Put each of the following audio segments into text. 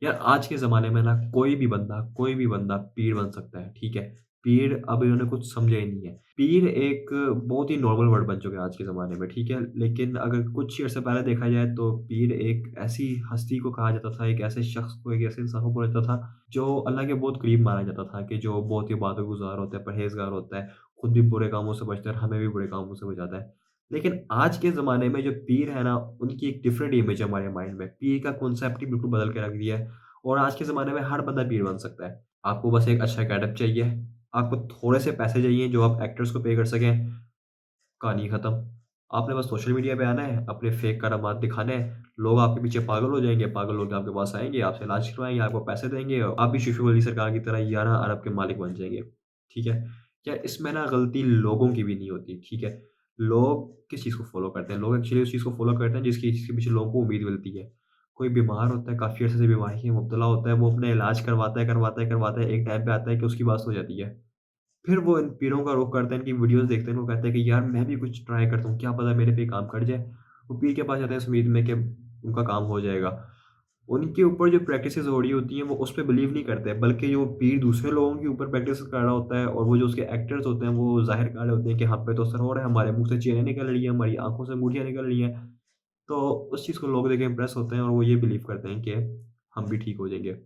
यार आज के ज़माने में ना कोई भी बंदा पीर बन सकता है, ठीक है? पीर अब इन्होंने कुछ समझा ही नहीं है। पीर एक बहुत ही नॉर्मल वर्ड बन चुका है आज के ज़माने में, ठीक है? लेकिन अगर कुछ ही अर्से पहले देखा जाए तो पीर एक ऐसी हस्ती को कहा जाता था, एक ऐसे शख्स को, एक ऐसे इंसान को बोला जाता था, जो अल्लाह के बहुत करीब माना जाता था कि जो बहुत ही इबादतगुज़ार होता है, परहेज़गार होता है, खुद भी बुरे कामों से बचता है और हमें भी बुरे कामों से बचाता है। लेकिन आज के ज़माने में जो पीर है ना, उनकी एक डिफरेंट इमेज है हमारे माइंड में। पीर का कॉन्सेप्ट ही बिल्कुल बदल के रख दिया है। और आज के ज़माने में हर बंदा पीर बन सकता है। आपको बस एक अच्छा गेटअप चाहिए, आपको थोड़े से पैसे चाहिए जो आप एक्टर्स को पे कर सकें, कहानी खत्म। आपने बस सोशल मीडिया पे आना है, अपने फेक करामात दिखाने हैं, लोग आपके पीछे पागल हो जाएँगे, पागल लोग आपके पास आएँगे, आपसे इलाज करवाएँगे, आपको पैसे देंगे और आप भी शीशु अली सरकार की तरह 11 अरब के मालिक बन जाएँगे। ठीक है? क्या इसमें ना गलती लोगों की भी नहीं होती, ठीक है? लोग किस चीज़ को फ़ॉलो करते हैं? लोग एक्चुअली उस चीज़ को फ़ॉलो करते हैं जिसके पीछे लोगों को उम्मीद मिलती है। कोई बीमार होता है, काफ़ी अरसे से बीमारी में मुब्तला होता है, वो अपना इलाज करवाता है, एक टाइम पे आता है कि उसकी बात हो जाती है। फिर वो इन पीरों का रुख करते हैं, इनकी वीडियोज़ देखते हैं, वो कहते हैं कि यार मैं भी कुछ ट्राई करता हूँ, क्या पता मेरे पे ये काम कर जाए। वो पीर के पास जाते हैं इस उम्मीद में कि उनका काम हो जाएगा। उनके ऊपर जो प्रैक्टिसेज़ हो रही होती हैं, वो उस पे बिलीव नहीं करते, बल्कि जो पीर दूसरे लोगों के ऊपर प्रैक्टिस कर रहा होता है और वो जो उसके एक्टर्स होते हैं, वो ज़ाहिर कर रहे होते हैं कि हम पे तो असर हो रहा है, हमारे मुँह से चीरें निकल रही हैं, हमारी आँखों से अंगूठियाँ निकल रही हैं। तो उस चीज़ को लोग देख के इम्प्रेस होते हैं और वो ये बिलीव करते हैं कि हम भी ठीक हो जाएँगे।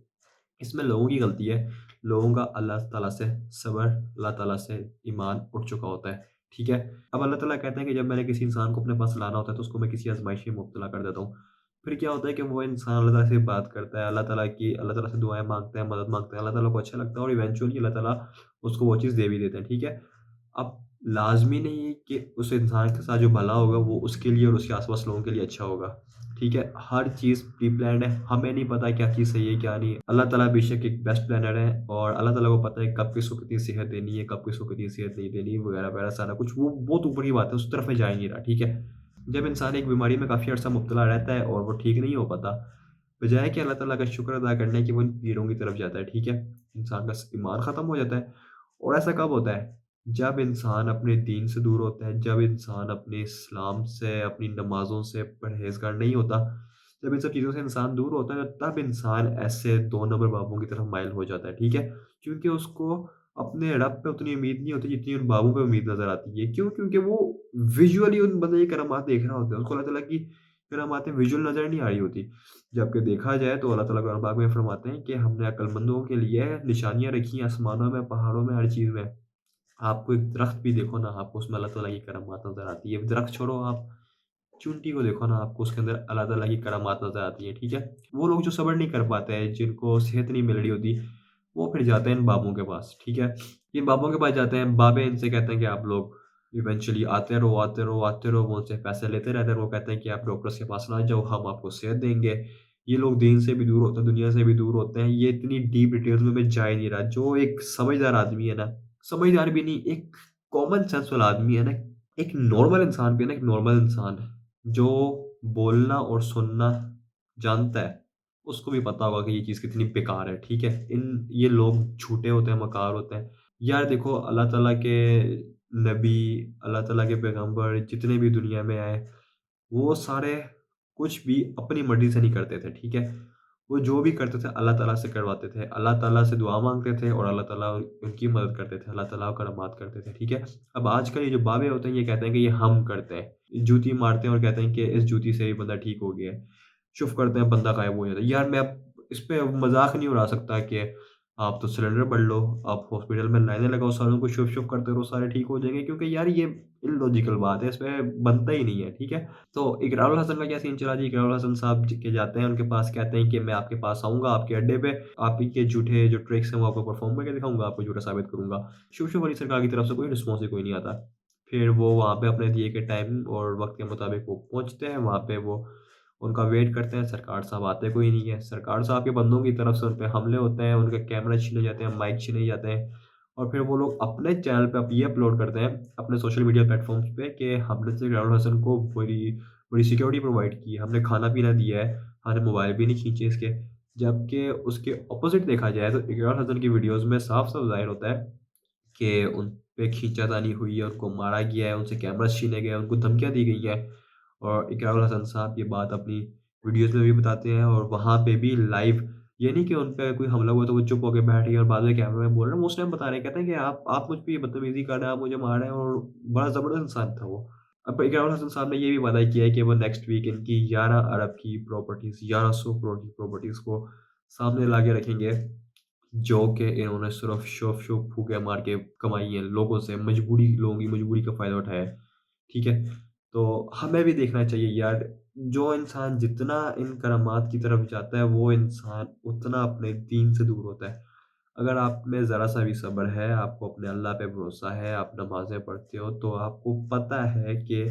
इसमें लोगों की गलती है। लोगों का अल्लाह ताला से सब्र, अल्लाह ताला से ईमान उठ चुका होता है, ठीक है? अब अल्लाह ताला कहते हैं कि जब मैंने किसी इंसान को अपने पास लाना होता है, तो उसको मैं किसी आज़माइश में मुब्तला कर देता हूँ। फिर क्या होता है कि वो इंसान अल्लाह ताला से बात करता है, अल्लाह ताला से दुआएँ माँगता है, मदद माँगता है, अल्लाह ताला को अच्छा लगता है और इवेंचुअली अल्लाह ताला उसको वो चीज़ दे भी देते हैं, ठीक है? अब लाज़मी नहीं है कि उस इंसान के साथ जो भला होगा, वो उसके लिए और उसके आस-पास लोगों के लिए अच्छा होगा। ठीक है? हर चीज़ प्री-प्लान्ड है, हमें नहीं पता क्या चीज़ सही है, क्या नहीं है। अल्लाह ताला बेशक एक बेस्ट प्लानर है और अल्लाह ताला को पता है कब किसको कितनी सेहत देनी है, कब किसको कितनी सेहत नहीं देनी, वगैरह-वगैरह सारा कुछ वो बहुत ऊपर की बात है, उस तरफ मैं जा ही नहीं रहा, ठीक है? जब इंसान एक बीमारी में काफ़ी अर्सा मुब्तला रहता है और वो ठीक नहीं हो पाता, बजाय कि अल्लाह ताला का शुक्र अदा करने के वो इन पीरों की तरफ जाता है, ठीक है? इंसान का स ईमान ख़त्म हो जाता है और ऐसा कब होता है? जब इंसान अपने दीन से दूर होता है, जब इंसान अपने इस्लाम से, अपनी नमाज़ों से परहेज़गार नहीं होता, जब इन सब चीज़ों से इंसान दूर होता है, तब इंसान ऐसे 2 नंबर बाबों की तरफ माइल हो जाता है, ठीक है? क्योंकि उसको अपने रब पे उतनी उम्मीद नहीं होती जितनी उन बाबों पे उम्मीद नज़र आती है। क्यों? क्योंकि वो विज़ुअली उन बंदे की करामात देख रहा होता है। उसको अल्लाह ताला की करामातें विज़ुअल नज़र नहीं आ रही होती। जबकि देखा जाए तो अल्लाह ताला कुरान पाक में फरमाते हैं कि हमने अक्लमंदों के लिए निशानियाँ रखी हैं आसमानों में, पहाड़ों में, हर चीज़ में। आपको एक दरख्त भी देखो ना, आपको उसमें अल्लाह ताला की करामात नज़र आती है। दरख्त छोड़ो आप चींटी को देखो ना, आपको उसके अंदर अल्लाह ताला की करामात नज़र आती है, ठीक है? वो लोग जो सब्र नहीं कर पाते हैं, जिनको सेहत नहीं मिल रही होती, वो फिर जाते हैं इन बाबों के पास, ठीक है? इन बाबों के पास जाते हैं, बाबे इनसे कहते हैं कि आप लोग इवेंचुअली आते रहो, आते रहो, आते रहो, वो उनसे पैसे लेते रहते हैं, वो कहते हैं कि आप डॉक्टर्स के पास ना जाओ, हम आपको सेहत देंगे। ये लोग दीन से भी दूर होते हैं, दुनिया से भी दूर होते हैं, ये इतनी डीप डिटेल्स में मैं जा ही नहीं रहा। जो एक समझदार आदमी है ना, समझदार भी नहीं, एक कॉमन सेंस वाला आदमी है ना, एक नॉर्मल इंसान भी है ना, एक नॉर्मल इंसान है, जो बोलना और सुनना जानता है, उसको भी पता होगा कि ये चीज़ कितनी बेकार है, ठीक है? ये लोग झूठे होते हैं, मकार होते हैं। यार देखो अल्लाह ताला के नबी, अल्लाह ताला के पैगंबर जितने भी दुनिया में आए, वो सारे कुछ भी अपनी मर्ज़ी से नहीं करते थे, ठीक है? वो जो भी करते थे अल्लाह ताला से करवाते थे। अल्लाह ताला से दुआ माँगते थे और अल्लाह ताला उनकी मदद करते थे। अल्लाह ताला करामात करते थे, ठीक है? अब आजकल ये जो बाबे होते हैं ये कहते हैं कि ये हम करते हैं। जूती मारते हैं और कहते हैं कि इस जूती से ये बंदा ठीक हो गया है। शुफ़ करते हैं बंदा गायब हो जाता है। यार मैं अब इस पे मज़ाक नहीं उड़ा सकता कि आप तो सिलेंडर बढ़ लो, आप हॉस्पिटल में लाइनें लगाओ, सालों को शुफ़-शुफ़ करते रहो, सारे ठीक हो जाएँगे क्योंकि यार ये इल्लॉजिकल बात है, इसमें बनता ही नहीं है, ठीक है? तो इकरारुल हसन का क्या सीन चला जी, इकरारुल हसन साहब ज के जाते हैं उनके पास, कहते हैं कि मैं आपके पास आऊँगा, आपके अड्डे पे, आप ही के झूठे जो ट्रिक्स हैं वो आपको परफ़ॉर्म करके दिखाऊँगा, आपको झूठा साबित करूँगा। शिव अली सरकार की तरफ से कोई रिस्पॉन्स ही कोई नहीं आता। फिर वो वहाँ पे अपने दिए गए टाइम और वक़्त के मुताबिक वो पहुँचते हैं, वहाँ पे वो उनका वेट करते हैं, सरकार साहब आते कोई नहीं है। सरकार साहब के बंदों की तरफ से उन पे हमले होते हैं, उनके कैमरे छीने जाते हैं, माइक छीने जाते हैं और फिर वो लोग अपने चैनल पे अब ये अपलोड करते हैं, अपने सोशल मीडिया प्लेटफ़ॉर्म्स पे कि हमने तो इकरारुल हसन को पूरी पूरी सिक्योरिटी प्रोवाइड की है, हमने खाना-पीना दिया है, हमने मोबाइल भी नहीं खींचे इसके। जबकि उसके अपोज़िट देखा जाए तो इकरार हसन की वीडियोज़ में साफ-साफ ज़ाहिर होता है कि उन पे खींचातानी हुई है, उनको मारा गया है, उनसे कैमराज़ छीने गए हैं, उनको धमकियाँ दी गई हैं और इकरारुल हसन साहब ये बात अपनी वीडियोज़ में भी बताते हैं और वहाँ पे भी लाइव ये नहीं कि उन पे कोई हमला हुआ तो वो चुप होके बैठ गए और बाद में कैमरे में बोल रहे हैं, वो उस टाइम बता रहे हैं, कहते हैं कि आप मुझ पे ये बदतमीज़ी कर रहे हैं, आप मुझे मार रहे हैं और बड़ा ज़बरदस्त इंसान था वो। अब इकराम हसन साहब ने ये भी वादा किया है कि वो नेक्स्ट वीक इनकी 11 अरब की प्रॉपर्टीज़, 1100 करोड़ की प्रॉपर्टीज़ को सामने ला के रखेंगे, जो कि इन्होंने सिर्फ़ शो फूँके मार के कमाई है लोगों से, लोगों की मजबूरी का फ़ायदा उठाया है। ठीक है? तो हमें भी देखना चाहिए यार, जो इंसान जितना इन करामात की तरफ जाता है, वो इंसान उतना अपने दीन से दूर होता है। अगर आप में ज़रा-सा भी सब्र है, आपको अपने अल्लाह पे भरोसा है, आप नमाज़ें पढ़ते हो, तो आपको पता है कि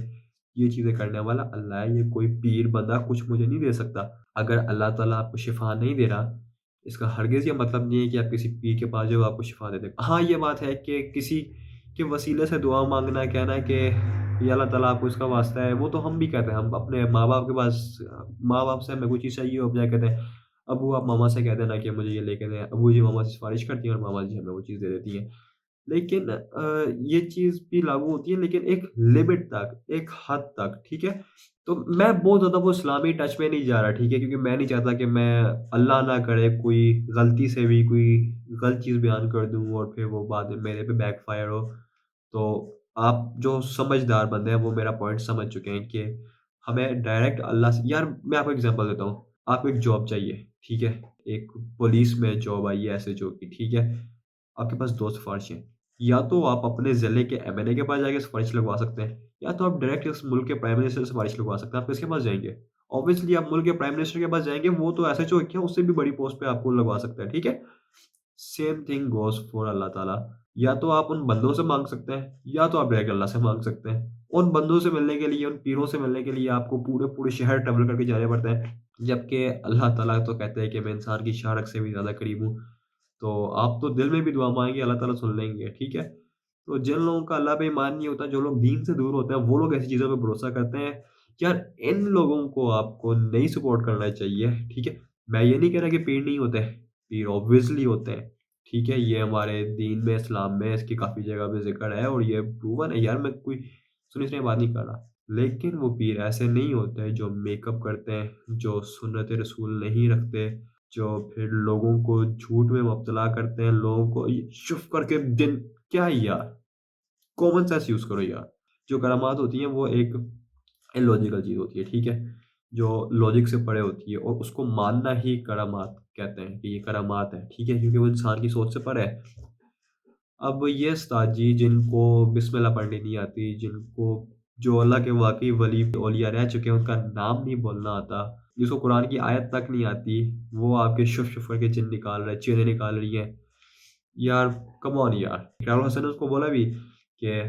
ये चीज़ें करने वाला अल्लाह है, ये कोई पीर बंदा कुछ मुझे नहीं दे सकता। अगर अल्लाह ताला आपको शिफ़ा नहीं दे रहा, इसका हरगिज़ ये मतलब नहीं है कि आप किसी पीर के पास जाओ, आपको शिफ़ा दे देगा। हाँ, ये बात है कि किसी के वसीले से दुआ माँगना, कहना कि या अल्लाह ताला आपको इसका वास्ता है, वो तो हम भी कहते हैं। हम अपने माँ-बाप के पास माँ-बाप से हमें कोई चीज़ चाहिए हो, बजाय कहते हैं, "अब्बू आप मामा से कह देना कि मुझे ये लेके दें।" अब्बू जी मामा से सिफ़ारिश करती हैं और मामा जी हमें वो चीज़ दे देती हैं। लेकिन ये चीज़ भी लागू होती है, लेकिन एक लिमिट तक, एक हद तक, ठीक है? तो मैं बहुत ज़्यादा वो इस्लामी टच में नहीं जा रहा, ठीक है? क्योंकि मैं नहीं चाहता कि मैं, अल्लाह ना करे, कोई गलती से भी कोई गलत चीज़ बयान कर दूँ और फिर वो बाद में मेरे पे बैकफ़ायर हो। तो आप जो समझदार बंदे हैं, वो मेरा पॉइंट समझ चुके हैं कि हमें डायरेक्ट अल्लाह से, यार मैं आपको एग्ज़ाम्पल देता हूँ। आपको एक जॉब चाहिए, ठीक है? एक पुलिस में जॉब आई है एसएचओ की, ठीक है? आपके पास 2 सिफ़ारिशें, या तो आप अपने ज़िले के एमएलए के पास जाके सिफ़ारिश लगवा सकते हैं, या तो आप डायरेक्ट उस मुल्क के प्राइम मिनिस्टर से सिफ़ारिश लगवा सकते हैं। आप किसके पास जाएँगे? ऑब्वियसली आप मुल्क के प्राइम मिनिस्टर के पास जाएँगे, वो तो एसएचओ है, क्या उससे भी बड़ी पोस्ट पे आपको लगवा सकता है, ठीक है? सेम थिंग गोज़ फॉर अल्लाह ताला। या तो आप उन बंदों से माँग सकते हैं, या तो आप डायरेक्ट अल्लाह से माँग सकते हैं। उन बंदों से मिलने के लिए, उन पीरों से मिलने के लिए आपको पूरे-पूरे शहर ट्रैवल करके जाना पड़ता है। जबकि अल्लाह ताला तो कहते हैं कि मैं इंसान की शाहरग से भी ज़्यादा करीब हूँ। तो आप तो दिल में भी दुआ माँगे, अल्लाह ताला सुन लेंगे, ठीक है? तो जिन लोगों का अल्लाह पे ईमान नहीं होता, जो लोग दीन से दूर होते हैं, वो लोग ऐसी चीज़ों पे भरोसा करते हैं। यार, इन लोगों को आपको नहीं सपोर्ट करना चाहिए, ठीक है? मैं ये नहीं कह रहा कि पीर नहीं होते, पीर ऑब्वियसली होते हैं, ठीक है? ये हमारे दीन में, इस्लाम में इसकी काफ़ी जगह पे ज़िक्र है और ये प्रूवन है यार, मैं कोई सुनी-सुनाई बात नहीं कर रहा। लेकिन वो पीर ऐसे नहीं होते जो मेकअप करते हैं, जो सुन्नत-ए-रसूल नहीं रखते, जो फिर लोगों को झूठ में मुब्तला करते हैं, लोगों को ये चुप करके दिन, क्या यार? कॉमन सेंस यूज़ करो यार। जो करामात होती हैं वो एक इलॉजिकल चीज़ होती है, ठीक है? जो लॉजिक से परे होती है और उसको मानना ही करामात कहते हैं कि ये करामात है, ठीक है? क्योंकि वो इंसान की सोच से परे है। अब ये उस्ताद जी जिनको बिस्मिल्लाह पढ़नी नहीं आती, जिनको, जो अल्लाह के वाक़ई वली औलिया रह चुके हैं, उनका नाम नहीं बोलना आता, जिसको कुरान की आयत तक नहीं आती, वो आपके शुफ-शुफ करके जिन निकाल रहे हैं, चीज़ें निकाल रही हैं। यार, कम ऑन यार। इकराम हसन ने उसको बोला भी कि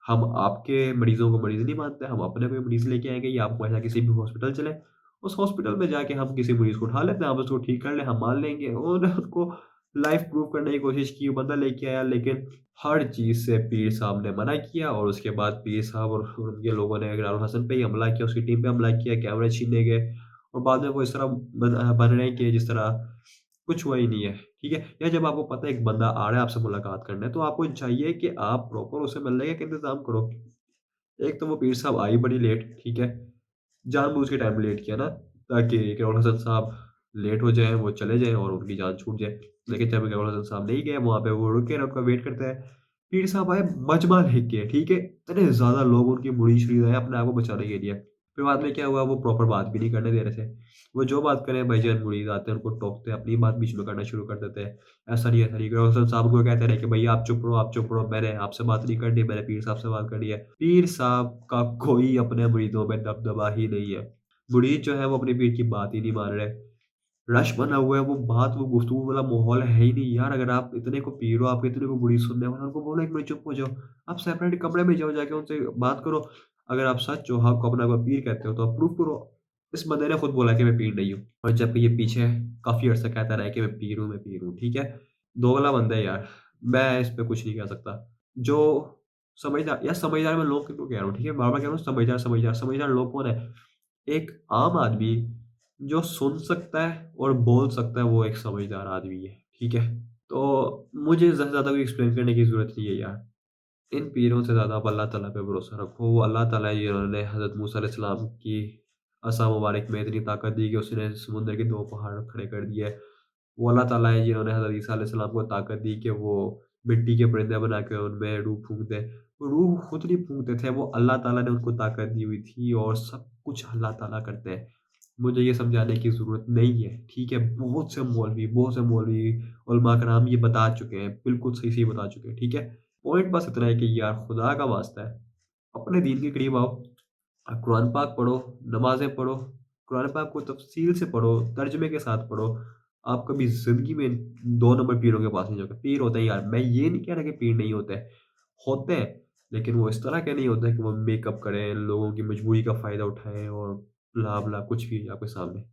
हम आपके मरीज़ों को मरीज़ नहीं मानते, हम अपने कोई मरीज़ लेके आएँगे या आप हमारे साथ किसी भी हॉस्पिटल चलें, उस हॉस्पिटल में जाके हम किसी मरीज़ को उठा लेते हैं, आप उसको ठीक कर लें, हम मान लेंगे। उन्होंने उसको लाइफ़ प्रूव करने की कोशिश की, वो बंदा लेके आया, लेकिन हर चीज़ से पीर साहब ने मना किया और उसके बाद पीर साहब और उनके लोगों ने इकराम हसन पे ही हमला किया, उसकी टीम पे हमला किया, कैमरे छीने गए और बाद में वो इस तरह बन रहे हैं कि जिस तरह कुछ हुआ ही नहीं है, ठीक है? या जब आपको पता है एक बंदा आ रहा है आपसे मुलाकात करने, तो आपको चाहिए कि आप प्रॉपर उसे मिलने का एक इंतज़ाम करो। एक तो वो पीर साहब आई बड़ी लेट, ठीक है? जानबूझ के टाइम लेट किया ना, ताकि इकराम हसन साहब लेट हो जाएँ, वो चले जाएँ और उनकी जान छूट जाए। लेकिन जब इकराम हसन साहब नहीं गए, वहाँ पे वो रुके रहे, उनका वेट करते हैं। पीर साहब आए मजमा लेके, ठीक है? इतने ज़्यादा लोग उनकी मुरीद-शुरीद आए अपने आप को बचाने के लिए। फिर बाद में क्या हुआ, वो प्रॉपर बात भी नहीं करने दे रहे थे। वो जो बात करें, भाईजान मुरीद आते हैं, उनको टोकते हैं, अपनी बात बीच में करना शुरू कर देते हैं। ऐसा नहीं, इकराम हसन साहब को कहते रहे कि भैया आप चुप रहो, मैंने आपसे बात नहीं करनी, मैंने पीर साहब से बात करनी है। पीर साहब का कोई अपने मुरीदों में दबदबा ही नहीं है। मुरीद जो है वो अपने पीर की बात ही नहीं मान रहे। रश बना हुआ है, वो बात, वो गुफ्तगू वाला माहौल है ही नहीं यार। अगर आप इतने को पीर हो, आप इतने को मुरीद सुनने वाले हो, उनको बोलो 1 मिनट चुप हो जाओ। आप सेपरेट कमरे में जाओ, जाके उनसे बात करो। अगर आप सच हो, आपको अपने आप को पीर कहते हो, तो आप प्रूव करो। इस बंदे ने खुद बोला कि मैं पीर नहीं हूँ और जबकि ये पीछे काफ़ी अर्सा कहता रहा है कि मैं पीर हूँ, ठीक है? दोगला बंदा है यार, मैं इस पे कुछ नहीं कह सकता। जो समझदार, यार समझदार मैं लोग किनको कह रहा हूँ, ठीक है? बार-बार कह रहा हूँ समझदार, समझदार, समझदार लोग कौन है? एक आम आदमी जो सुन सकता है और बोल सकता है, वो एक समझदार आदमी है, ठीक है? तो मुझे ज़्यादा कोई एक्सप्लेन करने की ज़रूरत नहीं है यार। इन पीरों से ज़्यादा आप अल्लाह ताला पे भरोसा रखो। वो अल्लाह ताला है जिन्होंने हज़रत मूसा अलैहिस्सलाम की असा मुबारक में इतनी ताकत दी कि उसने समुद्र के 2 पहाड़ खड़े कर दिए। वो अल्लाह ताला है जिन्होंने हज़रत ईसा अलैहिस्सलाम को ताकत दी कि वो मिट्टी के परिंदे बना के उनमें रूह फूँक दें। वो रूह खुद नहीं फूँकते थे, वो अल्लाह ताला ने उनको ताकत दी हुई थी और सब कुछ अल्लाह ताला करते हैं। मुझे ये समझाने की ज़रूरत नहीं है, ठीक है? बहुत से मौलवी, उलमा कराम ये बता चुके हैं, बिल्कुल सही-सही बता चुके हैं, ठीक है? पॉइंट बस इतना है कि यार खुदा का वास्ता है, अपने दीन के करीब आओ, कुरान पाक पढ़ो, नमाज़ें पढ़ो, कुरान पाक को तफ़सील से पढ़ो, तर्जुमे के साथ पढ़ो। आप कभी ज़िंदगी में 2 नंबर पीरों के पास नहीं जाओगे। पीर होते हैं यार, मैं ये नहीं कह रहा कि पीर नहीं होते हैं, होते हैं, लेकिन वो इस तरह के नहीं होते कि वो मेकअप करें, लोगों की मजबूरी का फ़ायदा उठाएँ और ब्ला-ब्ला कुछ भी आपके सामने।